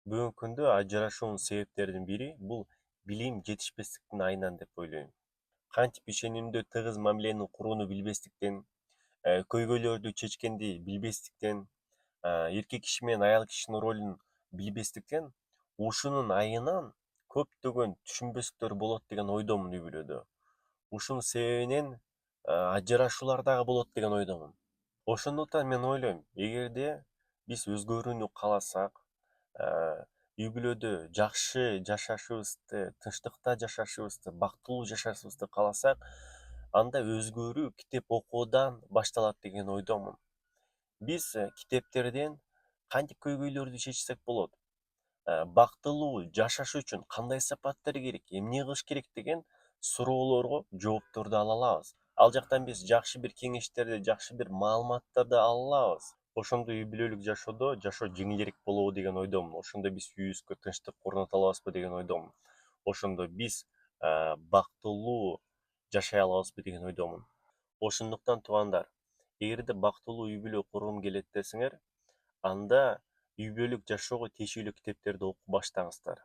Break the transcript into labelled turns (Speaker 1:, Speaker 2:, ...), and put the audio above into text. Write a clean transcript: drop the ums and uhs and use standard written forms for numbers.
Speaker 1: Бүгүнкү күндө ажырашуунун себептеринин бири бул билим жетишпестиктин айынан деп ойлойм. Кантип ишенимдүү тыгыз мамилени курууну билбестиктен, көйгөйлөрдү чечкенди билбестиктен, эркек киши менен аял кишинин ролун билбестиктен ушунун айынан көптөгөн түшүнбөстүктөр болот деген ойдомун үй бүлөдө. Ушунун себебинен ажырашуулар дагы болот деген ойдомун. Ошондуктан мен ойлойм, эгерде биз өзгөрүүнү кааласак, үй бүлөдө жакшы жашашыбызды, тынчтыкта жашашыбызды, бактылуу жашашыбызды кааласак, анда өзгөрүү китеп окуудан башталат деген ойдомун. Биз китептерден кантип көйгөйлөрдү чечсек болот, бактылуу жашаш үчүн кандай сапаттар керек, эмне кылыш керек деген суроолорго жоопторду ала алабыз. Ал жактан биз жакшы бир кеңештерди, жакшы бир маалыматтарды ала алабыз. Ошондо үй бүлөлүк жашоодо жашоо жеңилирээк болобу деген ойдомун. Ошондо биз үйүбүзгө тынчтык орното алабызбы деген ойдомун. Ошондо биз бактылуу жашай алабызбы деген ойдомун. Ошондуктан туугандар, эгерде бактылуу үй бүлө кургум келет десеңер, анда үй бүлөлүк жашоого тиешелүү китептерди окуп баштаңыздар.